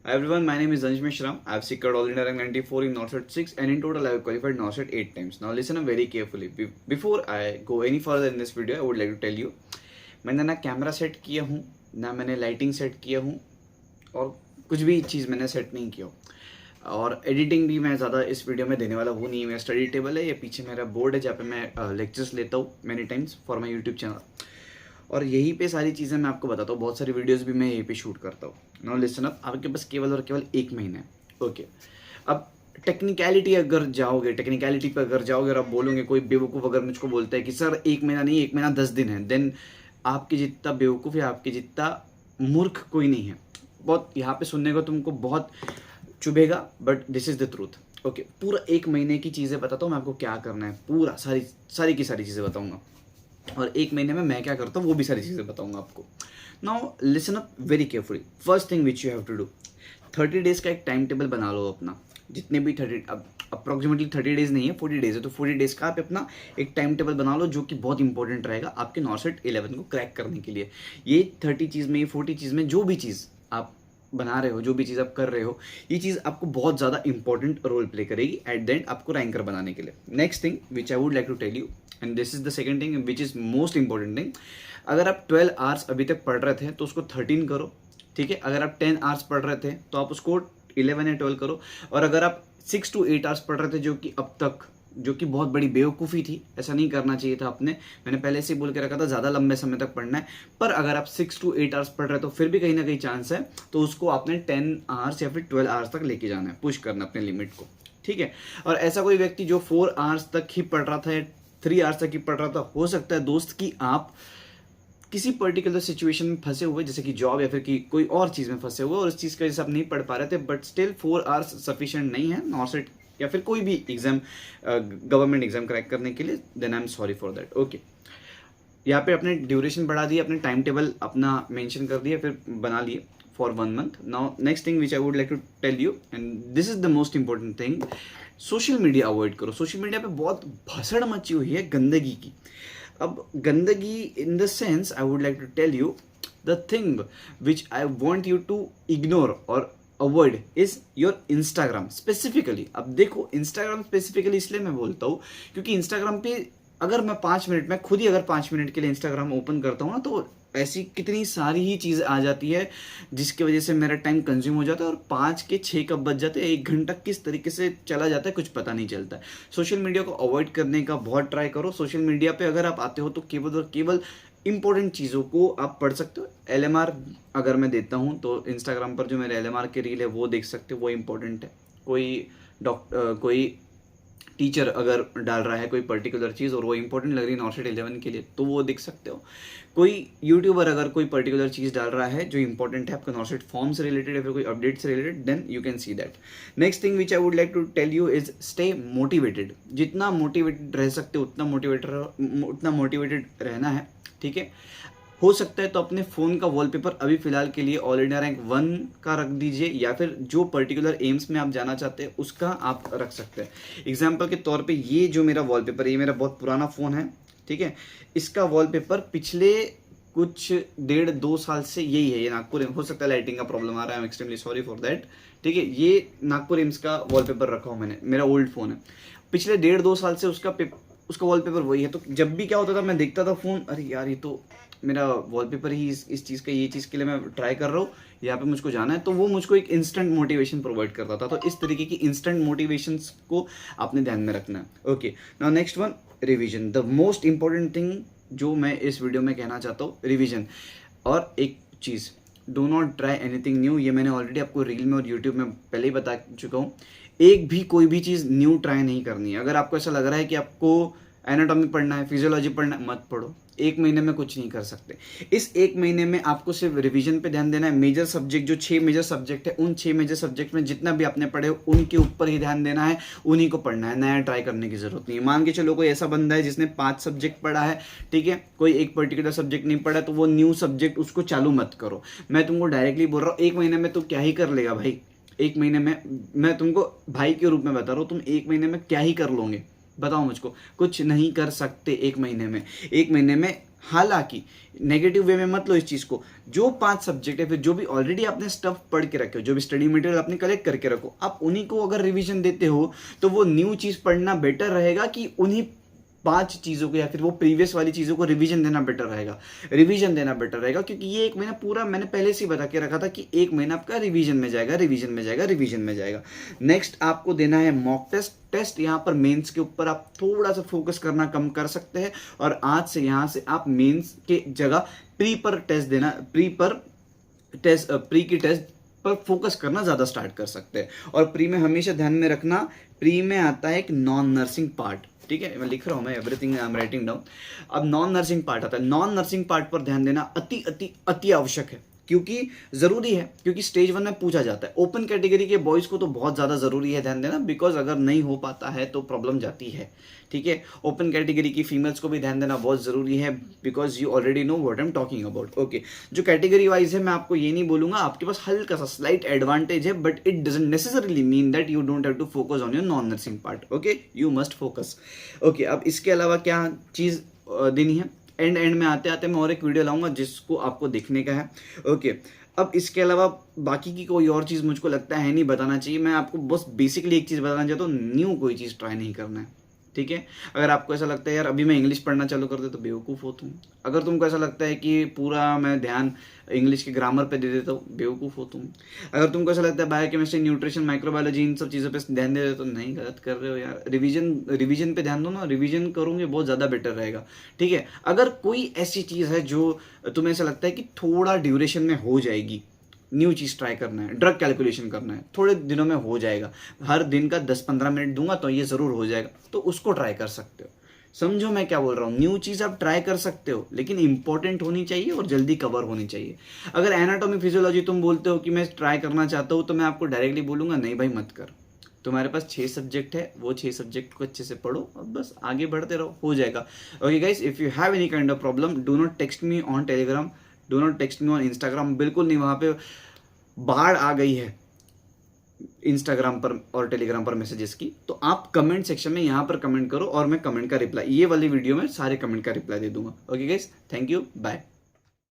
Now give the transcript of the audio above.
Hi everyone, my name is Ansh Mishram. I have secured all India rank 94 in NORCET 6 and in total I have qualified NORCET 8 times. Now listen up very carefully. Before I go any further in this video, I would like to tell you, मैंने ना camera set किया हूँ, ना मैंने lighting set किया हूँ और कुछ भी चीज़ मैंने सेट नहीं किया और एडिटिंग भी मैं ज़्यादा इस वीडियो में देने वाला हूँ नहीं। मेरा स्टडी टेबल है, ये पीछे मेरा बोर्ड है जहाँ पे मैं लेक्चर्स लेता हूँ many times for my YouTube channel और यहीं पे सारी चीज़ें मैं आपको बताता हूँ। बहुत सारी वीडियोस भी मैं यहीं पे शूट करता हूँ। नाउ लिसन अप, आपके पास केवल और केवल 1 महीना है। ओके, अब टेक्निकलिटी पे अगर जाओगे और आप बोलोगे, कोई बेवकूफ़ अगर मुझको बोलता है कि सर 1 महीना नहीं 1 महीना 10 दिन है, देन आपके जितना बेवकूफ़ या आपके जितना मूर्ख कोई नहीं है। बहुत यहाँ पे सुनने को तुमको बहुत चुभेगा but this is the truth. Okay, पूरा 1 महीने की चीज़ें बताता हूँ मैं आपको क्या करना है, पूरा सारी की सारी चीज़ें बताऊँगा और 1 महीने में मैं क्या करता हूँ वो भी सारी चीज़ें बताऊँगा आपको। Now listen up very carefully. First thing which you have to do, 30 days का एक टाइम टेबल बना लो अपना। जितने भी 30, अब अप्रॉक्सीमेटली 30 डेज़ नहीं है, 40 डेज़ है, तो 40 डेज़ का आप अपना एक टाइम टेबल बना लो जो कि बहुत इंपॉर्टेंट रहेगा आपके नॉर्सेट 11 को क्रैक करने के लिए। ये 30 चीज़ में, ये 40 चीज़ में, जो भी चीज़ आप बना रहे हो, जो भी चीज़ आप कर रहे हो, ये चीज़ आपको बहुत ज़्यादा इंपॉर्टेंट रोल प्ले करेगी एट द एंड आपको रैंकर बनाने के लिए। Next thing which I would like to tell you and this is the second thing which is most important thing, अगर आप 12 आवर्स अभी तक पढ़ रहे थे तो उसको 13 करो, ठीक है। अगर आप 10 आवर्स पढ़ रहे थे तो आप उसको 11 या 12 करो। और अगर आप 6 to 8 आवर्स पढ़ रहे थे, जो कि अब तक, जो कि बहुत बड़ी बेवकूफ़ी थी, ऐसा नहीं करना चाहिए था आपने। मैंने पहले से ही बोल के रखा था ज़्यादा लंबे समय तक पढ़ना है, पर अगर आप 6 to 8 आवर्स पढ़ रहे हो तो फिर भी कहीं ना कहीं चांस है, तो उसको आपने 10 आवर्स या फिर 12 आवर्स तक लेके जाना है, पुश करना अपने लिमिट को, ठीक है। और ऐसा कोई व्यक्ति जो 4 आवर्स तक ही पढ़ रहा था या 3 आवर्स तक ही पढ़ रहा था, हो सकता है दोस्त कि आप किसी पर्टिकुलर सिचुएशन में फंसे हुए, जैसे कि जॉब या फिर कि कोई और चीज़ में फंसे हुए और उस चीज़ की वजह से आप नहीं पढ़ पा रहे थे, बट स्टिल 4 आवर्स सफिशिएंट नहीं है नॉर्सेट या फिर कोई भी एग्जाम, गवर्नमेंट एग्जाम क्रैक करने के लिए, then I am sorry for that. Okay, यहाँ पे अपने ड्यूरेशन बढ़ा दिए, अपने टाइम टेबल अपना मेंशन कर दिया, फिर बना लिए for 1 month. Now next thing which I would like to tell you and this is the most important thing, social media avoid करो। सोशल मीडिया पे बहुत भसड़ मची हुई है गंदगी की। अब गंदगी in the sense I would like to tell you the thing which I want you to ignore और avoid is your Instagram specifically. अब देखो, इंस्टाग्राम स्पेसिफिकली इसलिए मैं बोलता हूँ क्योंकि इंस्टाग्राम पे अगर मैं 5 मिनट में खुद ही अगर 5 मिनट के लिए इंस्टाग्राम ओपन करता हूँ ना, तो ऐसी कितनी सारी ही चीज़ आ जाती है जिसकी वजह से मेरा टाइम कंज्यूम हो जाता है और 5 के 6 कब बज जाते हैं, 1 घंटा किस तरीके से चला जाता है कुछ पता नहीं चलता है। सोशल मीडिया को अवॉइड करने का बहुत ट्राई करो। सोशल मीडिया पे अगर आप आते हो तो केवल और केवल इंपॉर्टेंट चीज़ों को आप पढ़ सकते हो। LMR अगर मैं देता हूँ तो इंस्टाग्राम पर जो मेरे LMR के रील है वो देख सकते हो, वो इंपॉर्टेंट है। कोई टीचर अगर डाल रहा है कोई पर्टिकुलर चीज़ और वो इंपॉर्टेंट लग रही है नॉर्सेट 11 के लिए, तो वो देख सकते हो। कोई यूट्यूबर अगर कोई पर्टिकुलर चीज़ डाल रहा है जो इंपॉर्टेंट है आपका नॉर्सेट फॉर्म से रिलेटेड या फिर कोई अपडेट से related, then you can see that. Next thing which I would like to tell you is stay motivated. जितना मोटिवेटेड रह सकते हो उतना मोटिवेटेड रहना है, ठीक है। हो सकता है तो अपने फ़ोन का वॉलपेपर अभी फ़िलहाल के लिए ऑल इंडिया रैंक 1 का रख दीजिए, या फिर जो पर्टिकुलर एम्स में आप जाना चाहते हैं उसका आप रख सकते हैं। एग्जाम्पल के तौर पे ये जो मेरा वॉलपेपर है, ये मेरा बहुत पुराना फ़ोन है, ठीक है। इसका वॉलपेपर पिछले कुछ 1.5-2 साल से यही है। ये नागपुर, हो सकता है लाइटिंग का प्रॉब्लम आ रहा है, I am extremely sorry for that, ठीक है। ये नागपुर एम्स का वॉलपेपर रखा हूँ मैंने, मेरा ओल्ड फ़ोन है, पिछले 1.5-2 साल से उसका वॉलपेपर वही है। तो जब भी क्या होता था, मैं देखता था फ़ोन, अरे यार ये तो मेरा वॉलपेपर ही इस चीज़ का, ये चीज़ के लिए मैं ट्राई कर रहा हूँ, यहाँ पे मुझको जाना है, तो वो मुझको एक इंस्टेंट मोटिवेशन प्रोवाइड करता था। तो इस तरीके की इंस्टेंट मोटिवेशंस को आपने ध्यान में रखना है। Okay, now next one, revision, the most important thing जो मैं इस वीडियो में कहना चाहता हूँ, रिवीजन। और एक चीज़, do not try anything new. ये मैंने ऑलरेडी आपको रील में और यूट्यूब में पहले ही बता चुका हूँ। एक भी कोई भी चीज़ न्यू ट्राई नहीं करनी है। अगर आपको ऐसा लग रहा है कि आपको एनाटॉमी पढ़ना है, फिजियोलॉजी पढ़ना है, मत पढ़ो। 1 महीने में कुछ नहीं कर सकते। इस 1 महीने में आपको सिर्फ रिवीजन पे ध्यान देना है। मेजर सब्जेक्ट, जो 6 मेजर सब्जेक्ट है, उन 6 मेजर सब्जेक्ट में जितना भी आपने पढ़े हो उनके ऊपर ही ध्यान देना है, उन्हीं को पढ़ना है। नया ट्राई करने की जरूरत नहीं है। मान के चलो कोई ऐसा बंदा है जिसने 5 सब्जेक्ट पढ़ा है, ठीक है, कोई एक पर्टिकुलर सब्जेक्ट नहीं पढ़ा, तो वो न्यू सब्जेक्ट उसको चालू मत करो। मैं तुमको डायरेक्टली बोल रहा हूँ, 1 महीने में तो क्या ही कर लेगा भाई। 1 महीने में मैं तुमको भाई के रूप में बता रहा हूँ, तुम 1 महीने में क्या ही कर लोगे, बताओ मुझको। कुछ नहीं कर सकते 1 महीने में। 1 महीने में हालांकि नेगेटिव वे में मत लो इस चीज को, जो 5 सब्जेक्ट है फिर जो भी ऑलरेडी आपने स्टफ पढ़ के रखे हो, जो भी स्टडी मटेरियल आपने कलेक्ट करके रखो, आप उन्हीं को अगर रिवीजन देते हो तो वो न्यू चीज पढ़ना बेटर रहेगा कि उन्हीं 5 चीजों को या फिर वो प्रीवियस वाली चीजों को रिवीजन देना बेटर रहेगा। रिवीजन देना बेटर रहेगा क्योंकि ये 1 महीना पूरा मैंने पहले से ही बता के रखा था कि 1 महीना आपका रिवीजन में जाएगा, रिवीजन में जाएगा, रिवीजन में जाएगा। नेक्स्ट आपको देना है मॉक टेस्ट। टेस्ट यहाँ पर मेंस के ऊपर आप थोड़ा सा फोकस करना कम कर सकते हैं और आज से यहाँ से आप मेंस के जगह प्री पर टेस्ट देना, प्री की टेस्ट पर फोकस करना ज्यादा स्टार्ट कर सकते हैं। और प्री में हमेशा ध्यान में रखना, प्री में आता है एक नॉन नर्सिंग पार्ट, ठीक है, मैं लिख रहा हूं, मैं everything I am writing down. अब नॉन नर्सिंग पार्ट आता है, नॉन नर्सिंग पार्ट पर ध्यान देना अति अति अति आवश्यक है, क्योंकि जरूरी है, क्योंकि स्टेज 1 में पूछा जाता है। ओपन कैटेगरी के बॉयज को तो बहुत ज्यादा जरूरी है ध्यान देना, बिकॉज अगर नहीं हो पाता है तो प्रॉब्लम जाती है, ठीक है। ओपन कैटेगरी की फीमेल्स को भी ध्यान देना बहुत जरूरी है, because you already know what I am talking about. Okay, जो कैटेगरी वाइज है मैं आपको ये नहीं बोलूंगा, आपके पास हल्का सा स्लाइट एडवांटेज है, but it doesn't necessarily mean that you don't have to focus on your non nursing part. Okay, you must focus. Okay, अब इसके अलावा क्या चीज देनी है, एंड में आते आते मैं और एक वीडियो लाऊंगा जिसको आपको देखने का है। ओके, अब इसके अलावा बाकी की कोई और चीज़ मुझको लगता है नहीं बताना चाहिए। मैं आपको बस बेसिकली एक चीज़ बताना चाहता हूँ, न्यू कोई चीज़ ट्राई नहीं करना है, ठीक है। अगर आपको ऐसा लगता है यार अभी मैं इंग्लिश पढ़ना चालू कर दे तो बेवकूफ़ हो तुम। अगर तुमको ऐसा लगता है कि पूरा मैं ध्यान इंग्लिश के ग्रामर पे दे देता हूँ, बेवकूफ़ हो तुम। अगर तुमको ऐसा लगता है बायोकेमिस्ट्री, न्यूट्रिशन, माइक्रोबायोलॉजी इन सब चीज़ों पे ध्यान दे देते हो, नहीं, गलत कर रहे हो यार। रिवीजन पे ध्यान दो ना, रिवीजन करोगे बहुत ज़्यादा बेटर रहेगा, ठीक है। अगर कोई ऐसी चीज़ है जो तुम्हें ऐसा लगता है कि थोड़ा ड्यूरेशन में हो जाएगी, न्यू चीज़ ट्राई करना है, ड्रग कैलकुलेशन करना है, थोड़े दिनों में हो जाएगा, हर दिन का 10-15 मिनट दूंगा तो ये ज़रूर हो जाएगा, तो उसको ट्राई कर सकते हो। समझो मैं क्या बोल रहा हूँ, न्यू चीज़ आप ट्राई कर सकते हो, लेकिन इंपॉर्टेंट होनी चाहिए और जल्दी कवर होनी चाहिए। अगर एनाटॉमी फिजियोलॉजी तुम बोलते हो कि मैं ट्राई करना चाहता हूँ, तो मैं आपको डायरेक्टली बोलूँगा नहीं भाई मत कर। तुम्हारे पास 6 सब्जेक्ट है, वो 6 सब्जेक्ट को अच्छे से पढ़ो और बस आगे बढ़ते रहो, हो जाएगा। Okay guys, if you have any kind of problem, do not text me on Telegram, do not text me on Instagram, बिल्कुल नहीं। वहाँ पे बाढ़ आ गई है इंस्टाग्राम पर और टेलीग्राम पर मैसेजेस की, तो आप कमेंट सेक्शन में यहाँ पर कमेंट करो और मैं कमेंट का रिप्लाई, ये वाली वीडियो में सारे कमेंट का रिप्लाई दे दूंगा। Okay guys, thank you, bye.